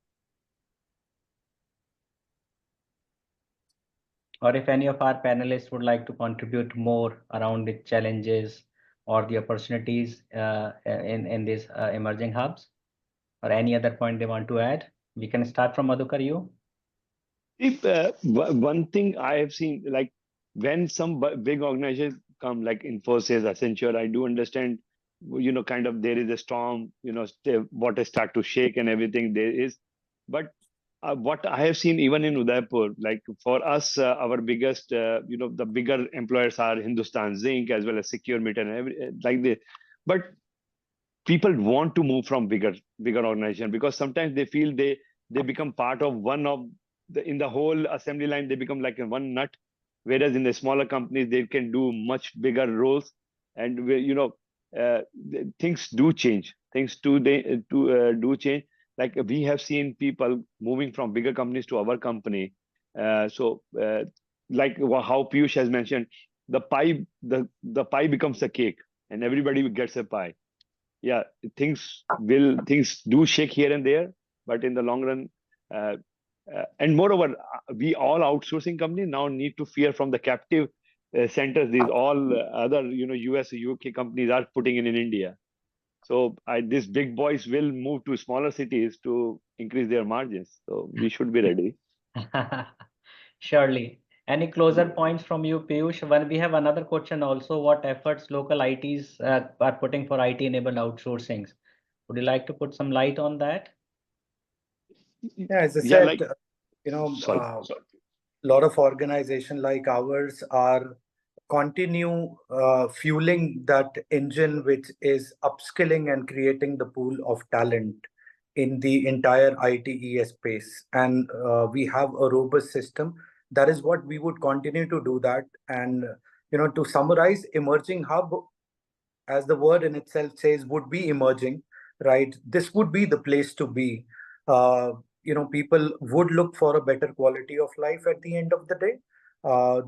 Or if any of our panelists would like to contribute more around the challenges or the opportunities in these emerging hubs, or any other point they want to add, we can start from Madhukar, you. If one thing I have seen, like when some big organizations come, like Infosys, Accenture, I do understand, kind of there is a storm, water start to shake and everything there is. But what I have seen even in Udaipur, like for us, our biggest, the bigger employers are Hindustan Zinc as well as Secure Meter and like this. But people want to move from bigger organization because sometimes they feel they become part of one of in the whole assembly line. They become like a one nut, whereas in the smaller companies they can do much bigger roles. And things do change. Things do change. Like we have seen people moving from bigger companies to our company. Like how Piyush has mentioned, the pie becomes a cake and everybody gets a pie. Yeah, things do shake here and there, but in the long run, uh, and moreover, we all outsourcing companies now need to fear from the captive centers. These all other US, UK companies are putting in India. So these big boys will move to smaller cities to increase their margins. So we should be ready. Surely. Any closer points from you, Piyush? When we have another question also, what efforts local ITs are putting for IT-enabled outsourcings? Would you like to put some light on that? Yeah, as I Yeah, said, like sorry. a lot of organizations like ours are continue fueling that engine, which is upskilling and creating the pool of talent in the entire ITES space. And we have a robust system. That is what we would continue to do that. And, to summarize, emerging hub, as the word in itself says, would be emerging, right? This would be the place to be. Uh, People would look for a better quality of life at the end of the day.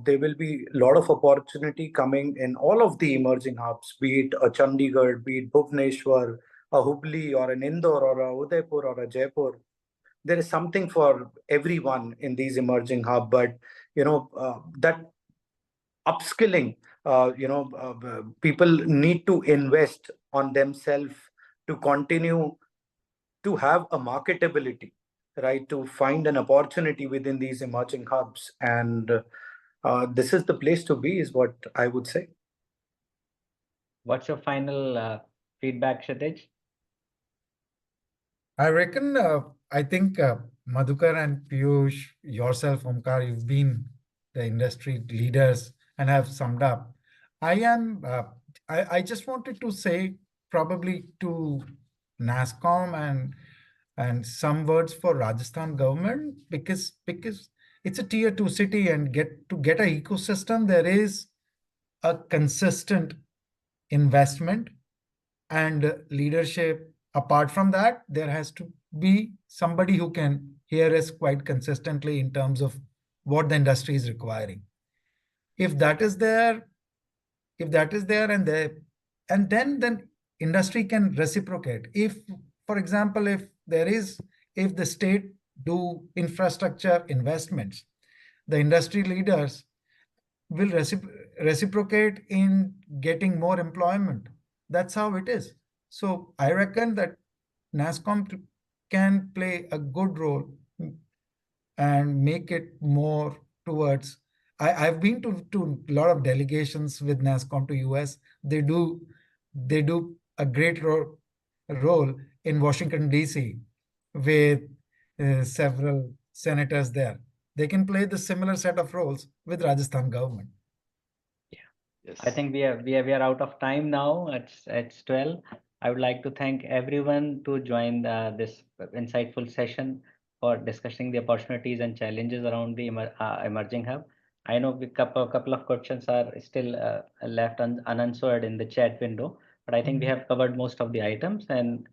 There will be a lot of opportunity coming in all of the emerging hubs, be it a Chandigarh, be it Bhubaneswar, a Hubli, or an Indore, or a Udaipur, or a Jaipur. There is something for everyone in these emerging hub, but that upskilling, people need to invest on themselves to continue to have a marketability, right? To find an opportunity within these emerging hubs. And this is the place to be, is what I would say. What's your final feedback, Kshitij? I reckon, I think Madhukar and Piyush, yourself, Omkar, you've been the industry leaders and have summed up. I just wanted to say probably to nasscom and some words for Rajasthan government, because it's a tier 2 city, and get a ecosystem, there is a consistent investment and leadership. Apart from that, there has to be somebody who can hear us quite consistently in terms of what the industry is requiring. If that is there, and there, and then industry can reciprocate. If, for example, if the state do infrastructure investments, the industry leaders will reciprocate in getting more employment. That's how it is. So I reckon that nasscom can play a good role and make it more towards. I've been to a lot of delegations with nasscom to US. They do a great role in Washington, D.C. with several senators there. They can play the similar set of roles with Rajasthan government. Yes. I think we are out of time now. It's 12. I would like to thank everyone to join this insightful session for discussing the opportunities and challenges around the emerging hub. I know a couple of questions are still left unanswered in the chat window, but I think we have covered most of the items. And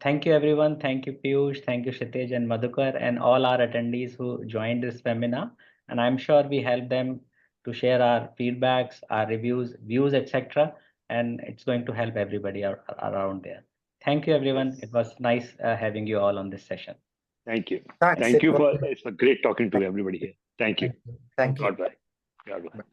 thank you, everyone. Thank you, Piyush. Thank you, Kshitij and Madhukar, and all our attendees who joined this webinar. And I'm sure we helped them to share our feedbacks, our reviews, views, etc. And it's going to help everybody around there. Thank you, everyone. Yes. It was nice having you all on this session. Thank you. Thanks. Thank you for, it's great talking to everybody here. Thank you. Thank you. God bless. God bless.